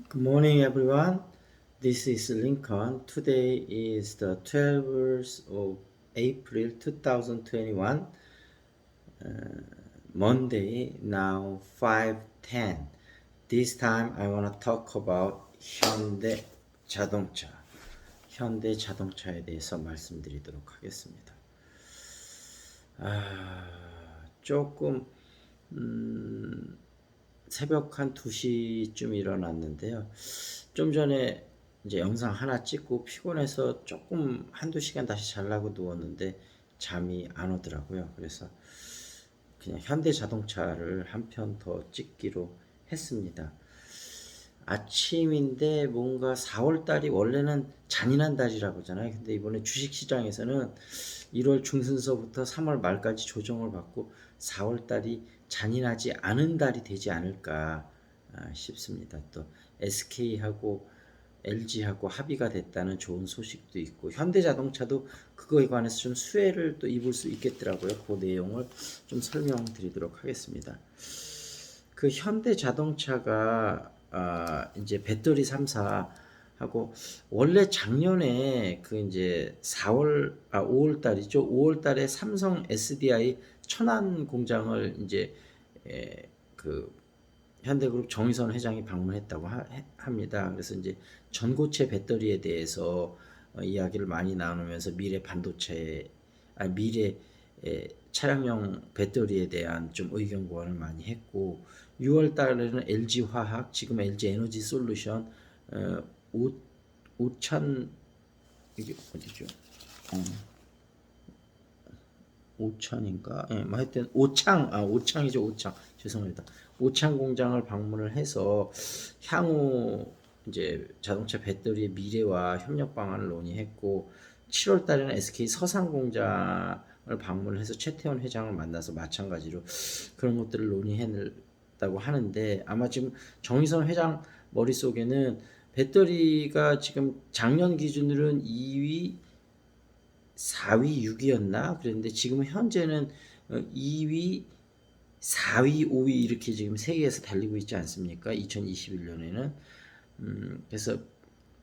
Good morning, everyone. This is Lincoln. Today is the 12th of April 2021, Monday, now 5:10. This time I want to talk about 현대 자동차. 현대 자동차에 대해서 말씀드리도록 하겠습니다. 조금 새벽 한 2시쯤 일어났는데요. 좀 전에 이제 영상 하나 찍고 피곤해서 조금 한두 시간 다시 자려고 누웠는데 잠이 안 오더라고요. 그래서 그냥 현대 자동차를 한 편 더 찍기로 했습니다. 아침인데 뭔가 4월 달이 원래는 잔인한 달이라고 하잖아요. 근데 이번에 주식 시장에서는 1월 중순서부터 3월 말까지 조정을 받고 4월 달이 잔인하지 않은 달이 되지 않을까 싶습니다. 또 SK하고 LG하고 합의가 됐다는 좋은 소식도 있고 현대자동차도 그거에 관해서 좀 수혜를 또 입을 수 있겠더라고요. 그 내용을 좀 설명드리도록 하겠습니다. 그 현대자동차가 이제 배터리 3사 하고 원래 작년에 그 이제 5월 달이죠. 5월 달에 삼성 SDI 천안 공장을 이제 그 현대그룹 정의선 회장이 방문했다고 합니다. 그래서 이제 전고체 배터리에 대해서 이야기를 많이 나누면서 미래 반도체, 미래 차량용 배터리에 대한 좀 의견 교환을 많이 했고 6월 달에는 LG 화학, 지금 LG 에너지 솔루션 5천 이게 어디죠? 5천인가? 예, 뭐 하여튼 오창이죠, 오창. 죄송합니다. 오창 공장을 방문을 해서 향후 이제 자동차 배터리의 미래와 협력 방안을 논의했고 7월 달에는 SK 서산 공장을 방문을 해서 최태원 회장을 만나서 마찬가지로 그런 것들을 논의했다고 하는데 아마 지금 정의선 회장 머릿속에는 배터리가 지금 작년 기준으로는 2위 4위, 6위였나? 그랬는데 지금 현재는 2위, 4위, 5위 이렇게 지금 세계에서 달리고 있지 않습니까? 2021년에는. 그래서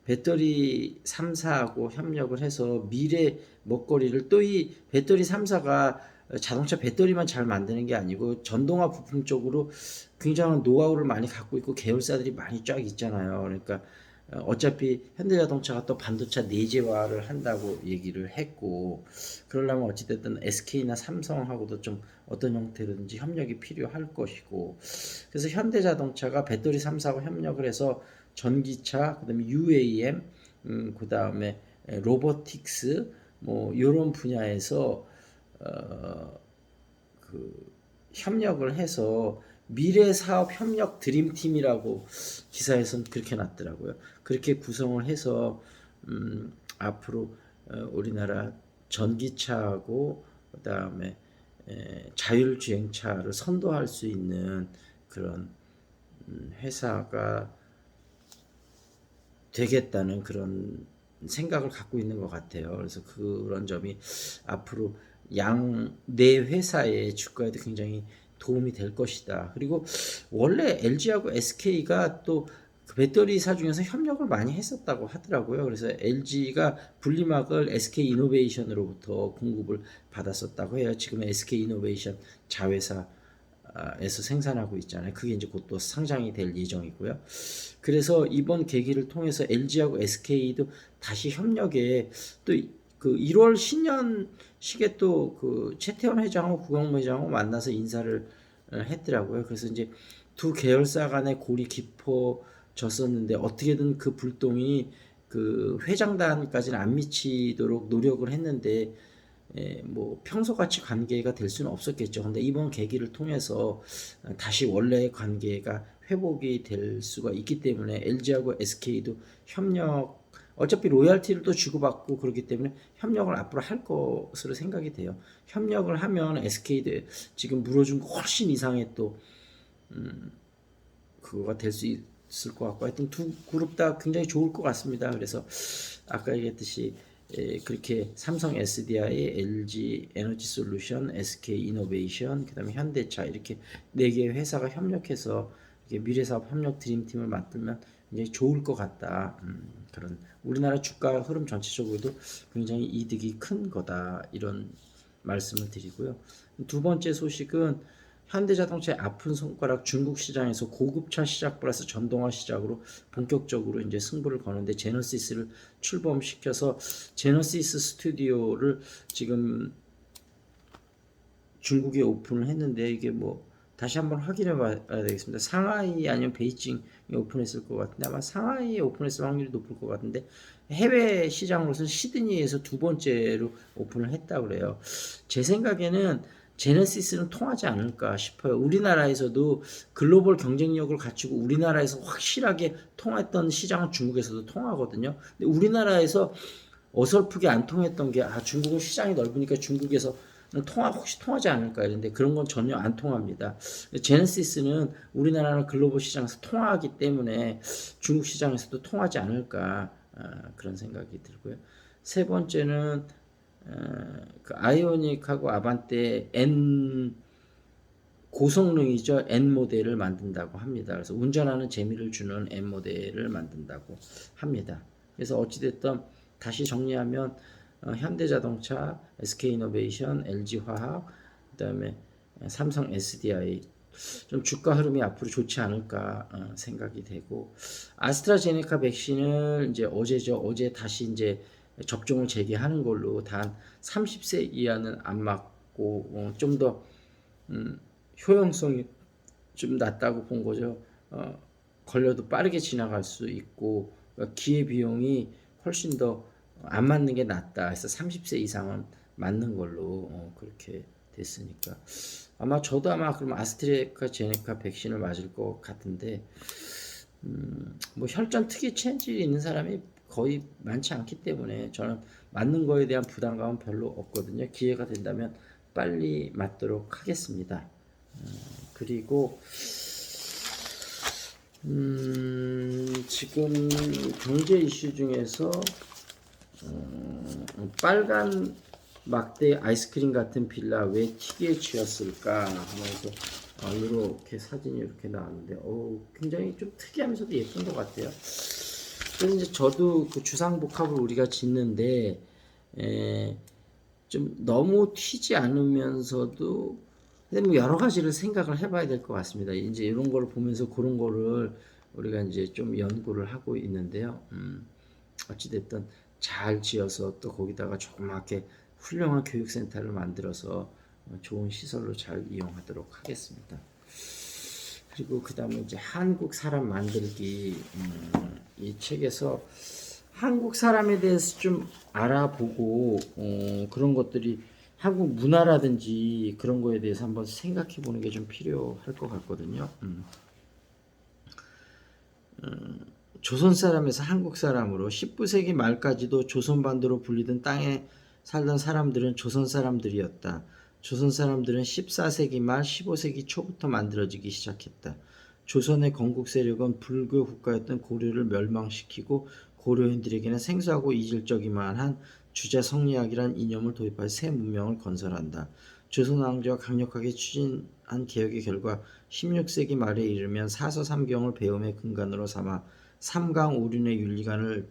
배터리 3사하고 협력을 해서 미래 먹거리를 또 이 배터리 3사가 자동차 배터리만 잘 만드는 게 아니고 전동화 부품 쪽으로 굉장한 노하우를 많이 갖고 있고 계열사들이 많이 쫙 있잖아요. 그러니까 어차피 현대자동차가 또 반도체 내재화를 한다고 얘기를 했고 그러려면 어찌됐든 SK나 삼성하고도 좀 어떤 형태로든지 협력이 필요할 것이고 그래서 현대자동차가 배터리 3사하고 협력을 해서 전기차 그다음에 UAM 그다음에 로보틱스 뭐 이런 분야에서 그 협력을 해서 미래 사업 협력 드림팀이라고 기사에선 그렇게 났더라고요. 그렇게 구성을 해서 앞으로 우리나라 전기차하고 그다음에 자율주행차를 선도할 수 있는 그런 회사가 되겠다는 그런 생각을 갖고 있는 것 같아요. 그래서 그런 점이 앞으로 네 회사의 주가에도 굉장히 도움이 될 것이다. 그리고 원래 LG하고 SK가 또 그 배터리사 중에서 협력을 많이 했었다고 하더라고요. 그래서 LG가 분리막을 SK 이노베이션으로부터 공급을 받았었다고 해요. 지금 SK 이노베이션 자회사 에서 생산하고 있잖아요. 그게 이제 곧 또 상장이 될 예정이고요. 그래서 이번 계기를 통해서 LG하고 SK도 다시 협력에 또 그 1월 신년식에 또 그 최태원 회장하고 구경무 회장하고 만나서 인사를 했더라고요. 그래서 이제 두 계열사 간의 골이 깊어졌었는데 어떻게든 그 불똥이 그 회장단까지는 안 미치도록 노력을 했는데 뭐 평소같이 관계가 될 수는 없었겠죠. 근데 이번 계기를 통해서 다시 원래의 관계가 회복이 될 수가 있기 때문에 LG하고 SK도 협력 어차피 로열티를 또 주고받고 그렇기 때문에 협력을 앞으로 할 것으로 생각이 돼요. 협력을 하면 SK도 지금 물어준 거 훨씬 이상의 또 그거가 될 수 있을 것 같고 하여튼 두 그룹 다 굉장히 좋을 것 같습니다. 그래서 아까 얘기했듯이 그렇게 삼성 SDI, LG 에너지 솔루션, SK 이노베이션, 그다음에 현대차 이렇게 네 개의 회사가 협력해서 이게 미래사업 협력 드림팀을 만들면 굉장히 좋을 것 같다. 그런 우리나라 주가 흐름 전체적으로도 굉장히 이득이 큰 거다. 이런 말씀을 드리고요. 두 번째 소식은 현대자동차의 아픈 손가락 중국 시장에서 고급차 시작 플러스 전동화 시작으로 본격적으로 이제 승부를 거는데 제너시스를 출범시켜서 제너시스 스튜디오를 지금 중국에 오픈을 했는데 이게 뭐 다시 한번 확인해 봐야 되겠습니다. 상하이 아니면 베이징에 오픈했을 것 같은데 아마 상하이에 오픈했을 확률이 높을 것 같은데 해외 시장으로서 시드니에서 두 번째로 오픈을 했다고 그래요. 제 생각에는 제네시스는 통하지 않을까 싶어요. 우리나라에서도 글로벌 경쟁력을 갖추고 우리나라에서 확실하게 통했던 시장은 중국에서도 통하거든요. 근데 우리나라에서 어설프게 안 통했던 게 중국은 시장이 넓으니까 중국에서 혹시 통하지 않을까 이런데 그런 건 전혀 안 통합니다. 제네시스는 우리나라는 글로벌 시장에서 통하기 때문에 중국 시장에서도 통하지 않을까 그런 생각이 들고요. 세 번째는 그 아이오닉하고 아반떼 N 고성능이죠. N 모델을 만든다고 합니다. 그래서 운전하는 재미를 주는 N 모델을 만든다고 합니다. 그래서 어찌됐든 다시 정리하면 현대자동차, SK이노베이션, LG화학, 그다음에 삼성 SDI 좀 주가 흐름이 앞으로 좋지 않을까 생각이 되고 아스트라제네카 백신을 이제 어제 다시 이제 접종을 재개하는 걸로 단 30세 이하는 안 맞고 좀 더 효용성이 좀 낮다고 본 거죠. 걸려도 빠르게 지나갈 수 있고 기회 비용이 훨씬 더 안 맞는 게 낫다. 그래서 30세 이상은 맞는 걸로 그렇게 됐으니까 아마 저도 아마 그럼 아스트라제네카 백신을 맞을 것 같은데 뭐 혈전 특이 체질이 있는 사람이 거의 많지 않기 때문에 저는 맞는 거에 대한 부담감은 별로 없거든요. 기회가 된다면 빨리 맞도록 하겠습니다. 그리고 지금 경제 이슈 중에서 빨간 막대 아이스크림 같은 빌라 왜 튀기에 쥐었을까 하면서 이렇게 사진이 이렇게 나왔는데 굉장히 좀 특이하면서도 예쁜 것 같아요. 그래서 이제 저도 그 주상복합을 우리가 짓는데 좀 너무 튀지 않으면서도 뭐 여러 가지를 생각을 해봐야 될 것 같습니다. 이제 이런 거를 보면서 그런 거를 우리가 이제 좀 연구를 하고 있는데요. 어찌됐든 잘 지어서 또 거기다가 조그맣게 훌륭한 교육센터를 만들어서 좋은 시설로 잘 이용하도록 하겠습니다. 그리고 그 다음에 이제 한국 사람 만들기 이 책에서 한국 사람에 대해서 좀 알아보고 그런 것들이 한국 문화라든지 그런 거에 대해서 한번 생각해 보는 게 좀 필요할 것 같거든요. 조선 사람에서 한국 사람으로 19세기 말까지도 조선반도로 불리던 땅에 살던 사람들은 조선 사람들이었다. 조선 사람들은 14세기 말 15세기 초부터 만들어지기 시작했다. 조선의 건국 세력은 불교 국가였던 고려를 멸망시키고 고려인들에게는 생소하고 이질적이만 한 주자 성리학이란 이념을 도입하여 새 문명을 건설한다. 조선 왕조가 강력하게 추진한 개혁의 결과 16세기 말에 이르면 사서삼경을 배움의 근간으로 삼아 삼강 오륜의 윤리관을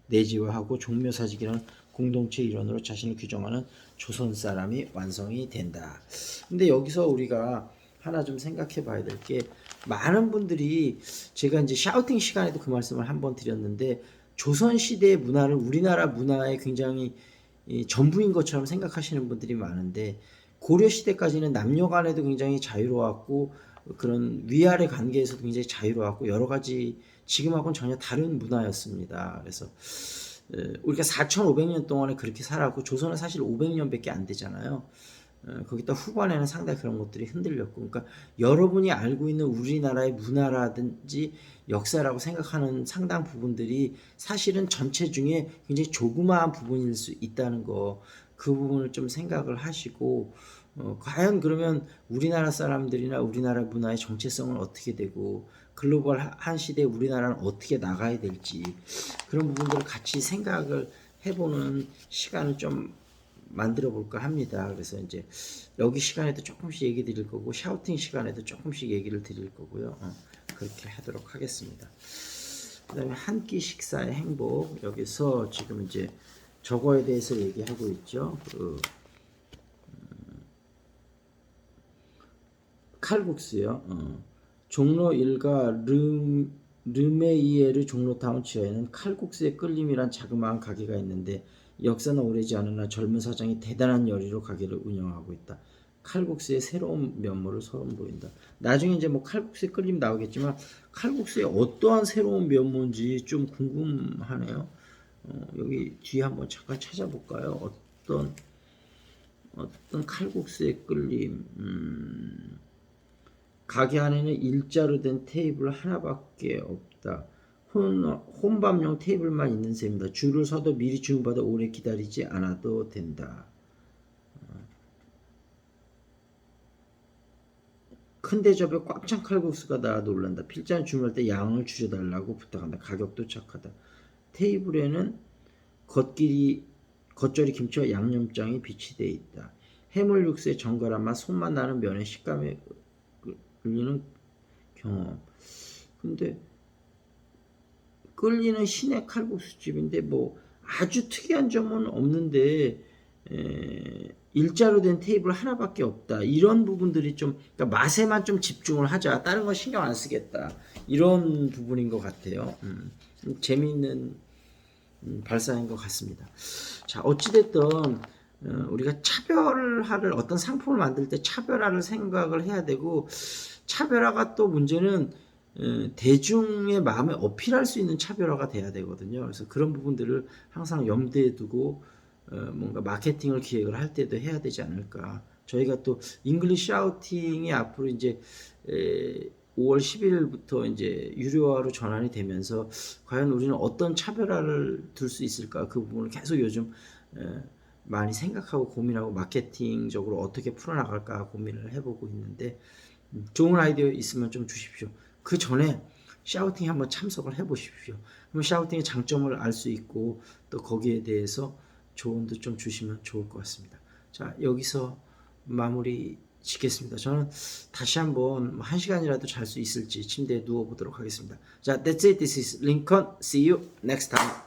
내지화하고 종묘사직이라는 공동체 일원으로 자신을 규정하는 조선 사람이 완성이 된다. 근데 여기서 우리가 하나 좀 생각해 봐야 될 게 많은 분들이 제가 이제 샤우팅 시간에도 그 말씀을 한번 드렸는데 조선 시대의 문화를 우리나라 문화의 굉장히 전부인 것처럼 생각하시는 분들이 많은데 고려 시대까지는 남녀 간에도 굉장히 자유로웠고 그런 위아래 관계에서도 굉장히 자유로웠고 여러 가지 지금하고는 전혀 다른 문화였습니다. 그래서 우리가 4,500년 동안에 그렇게 살았고 조선은 사실 500년밖에 안 되잖아요. 거기다 후반에는 상당히 그런 것들이 흔들렸고 그러니까 여러분이 알고 있는 우리나라의 문화라든지 역사라고 생각하는 상당 부분들이 사실은 전체 중에 굉장히 조그마한 부분일 수 있다는 거 그 부분을 좀 생각을 하시고 과연 그러면 우리나라 사람들이나 우리나라 문화의 정체성은 어떻게 되고 글로벌한 시대에 우리나라는 어떻게 나가야 될지 그런 부분들을 같이 생각을 해보는 시간을 좀 만들어 볼까 합니다. 그래서 이제 여기 시간에도 조금씩 얘기 드릴 거고 샤우팅 시간에도 조금씩 얘기를 드릴 거고요. 그렇게 하도록 하겠습니다. 그다음에 한 끼 식사의 행복 여기서 지금 이제 저거에 대해서 얘기하고 있죠. 칼국수요. 종로 1가 르메이에르 종로타운 지하에는 칼국수의 끌림이란 자그마한 가게가 있는데 역사는 오래지 않으나 젊은 사장이 대단한 열의로 가게를 운영하고 있다. 칼국수의 새로운 면모를 선보인다. 나중에 이제 뭐 칼국수의 끌림 나오겠지만 칼국수의 어떠한 새로운 면모인지 좀 궁금하네요. 여기 뒤에 한번 잠깐 찾아볼까요? 어떤 칼국수의 끌림. 가게 안에는 일자로 된 테이블 하나밖에 없다. 혼밥용 테이블만 있는 셈이다. 줄을 서도 미리 주문받아 오래 기다리지 않아도 된다. 큰 대접에 꽉 찬 칼국수가 나 놀란다. 필자는 주문할 때 양을 줄여달라고 부탁한다. 가격도 착하다. 테이블에는 겉절이 김치와 양념장이 비치되어 있다. 해물 육수의 정갈한 맛, 손맛 나는 면의 식감에 끌리는 경험. 근데 끌리는 시내 칼국수집인데 뭐 아주 특이한 점은 없는데 일자로 된 테이블 하나밖에 없다. 이런 부분들이 좀 그러니까 맛에만 좀 집중을 하자. 다른 거 신경 안 쓰겠다. 이런 부분인 것 같아요. 재미있는 발상인 것 같습니다. 자, 어찌됐든 우리가 차별화를 어떤 상품을 만들 때 차별화를 생각을 해야 되고 차별화가 또 문제는 대중의 마음에 어필할 수 있는 차별화가 돼야 되거든요. 그래서 그런 부분들을 항상 염두에 두고 뭔가 마케팅을 기획을 할 때도 해야 되지 않을까. 저희가 또 잉글리시 아우팅이 앞으로 이제 5월 11일부터 이제 유료화로 전환이 되면서 과연 우리는 어떤 차별화를 둘 수 있을까 그 부분을 계속 요즘 많이 생각하고 고민하고 마케팅적으로 어떻게 풀어나갈까 고민을 해보고 있는데 좋은 아이디어 있으면 좀 주십시오. 그 전에 샤우팅에 한번 참석을 해보십시오. 그럼 샤우팅의 장점을 알 수 있고 또 거기에 대해서 조언도 좀 주시면 좋을 것 같습니다. 자, 여기서 마무리 짓겠습니다. 저는 다시 한번 1시간이라도 잘 수 있을지 침대에 누워보도록 하겠습니다. 자, that's it. This is Lincoln. See you next time.